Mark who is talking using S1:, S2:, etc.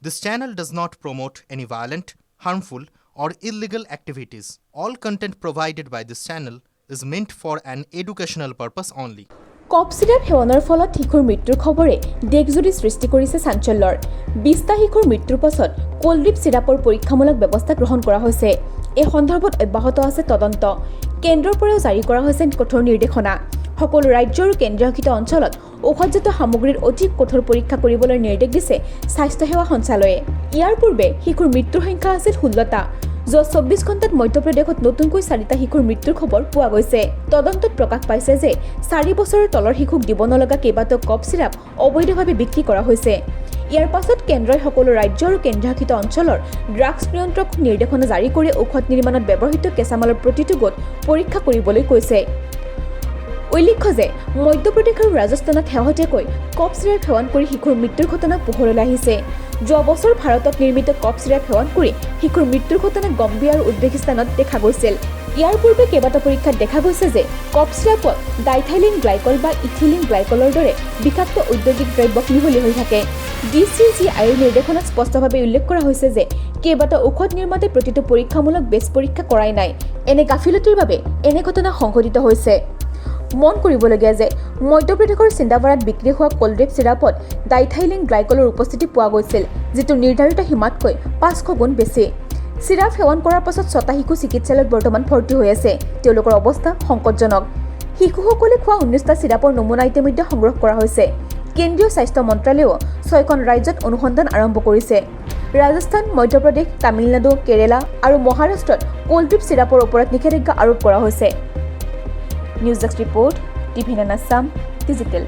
S1: This channel does not promote any violent, harmful, or illegal activities. All content provided by this channel is meant for an educational purpose only.
S2: Cough syrup সেৱনৰ ফলত শিশুৰ মৃত্যুৰ খবৰে দেশজুৰি সৃষ্টি কৰিছে চাঞ্চল্যৰ। 20টা শিশুৰ মৃত্যুৰ পাছত কোল্ড চিৰাপৰ পৰীক্ষামূলক ব্যৱস্থা গ্ৰহণ কৰা হৈছে। এই সন্দৰ্ভত অব্যাহত আছে তদন্ত। কেন্দ্ৰৰ পৰাও জাৰি কৰা হৈছে কঠোৰ নিৰ্দেশনা। সকলো ৰাজ্য আৰু কেন্দ্ৰীয়শাসিত অঞ্চলত ঔষধজাত সামগ্ৰীৰ অধিক কঠোৰ পৰীক্ষা কৰিবলৈ নিৰ্দেশ দিছে স্বাস্থ্য সেৱা সঞ্চালয়ে। ইয়াৰ পূৰ্বে শিশুৰ মৃত্যুৰ সংখ্যা আছিল 16টা। যোৱা 24 ঘণ্টাত মধ্যপ্ৰদেশত নতুনকৈ 4টা শিশুৰ মৃত্যুৰ খবৰ পোৱা গৈছে। তদন্তত প্ৰকাশ পাইছে যে 4 বছৰৰ তলৰ শিশুক দিব নলগা কেইবাটাও কফ চিৰাপ অবৈধভাৱে বিক্ৰী কৰা হৈছে। ইয়াৰ পাছত কেন্দ্ৰই সকলো ৰাজ্য আৰু কেন্দ্ৰীয়শাসিত অঞ্চলৰ ড্ৰাগছ নিয়ন্ত্ৰক নিৰ্দেশনা জাৰি কৰি ঔষধ নিৰ্মাণত ব্যৱহৃত কেঁচামালৰ প্ৰতিটো গোট পৰীক্ষা কৰিবলৈ কৈছে। উল্লেখ্য যে মধ্যপ্ৰদেশ আৰু ৰাজস্থানত শেহতীয়াকৈ কফ চিৰাপ সেৱন কৰি শিশুৰ মৃত্যুৰ ঘটনা পোহৰলৈ আহিছে। যোৱা বছৰ ভাৰতত নিৰ্মিত কফ চিৰাপ সেৱন কৰি শিশুৰ মৃত্যুৰ ঘটনা গম্বিয়া আৰু উজবেকিস্তানত দেখা গৈছিল। ইয়াৰ পূৰ্বে কেইবাটাও পৰীক্ষাত দেখা গৈছে যে কফ চিৰাপত ডাইথাইলিন গ্লাইকল বা ইথিলিন গ্লাইকলৰ দৰে বিষাক্ত ঔদ্যোগিক দ্ৰব্য মিহলি হৈ থাকে। DCGIৰ নিৰ্দেশনাত স্পষ্টভাৱে উল্লেখ কৰা হৈছে যে কেইবাটাও ঔষধ নিৰ্মাতাই প্ৰতিটো পৰীক্ষামূলক বেছ পৰীক্ষা কৰাই নাই। এনে গাফিলতিৰ বাবে এনে ঘটনা সংঘটিত হৈছে। মন কৰিবলগীয়া যে মধ্যপ্ৰদেশৰ চিন্দাৱাৰাত বিক্ৰী হোৱা কোল্ড চিৰাপত ডাইথাইলিন গ্লাইকলৰ উপস্থিতি পোৱা গৈছিল, যিটো নিৰ্ধাৰিত সীমাতকৈ 500 গুণ বেছি। চিৰাপ সেৱন কৰাৰ পাছত 6টা শিশু চিকিৎসালয়ত বৰ্তমান ভৰ্তি হৈ আছে। তেওঁলোকৰ অৱস্থা সংকটজনক। শিশুসকলে খোৱা 19টা চিৰাপৰ নমুনা ইতিমধ্যে সংগ্ৰহ কৰা হৈছে। কেন্দ্ৰীয় স্বাস্থ্য মন্ত্ৰালয়েও 6খন ৰাজ্যত অনুসন্ধান আৰম্ভ কৰিছে। ৰাজস্থান, মধ্যপ্ৰদেশ, তামিলনাডু, কেৰালা আৰু মহাৰাষ্ট্ৰত কোল্ড চিৰাপৰ ওপৰত নিষেধাজ্ঞা আৰোপ কৰা হৈছে। News Desk Report, TV9 Assam, Digital.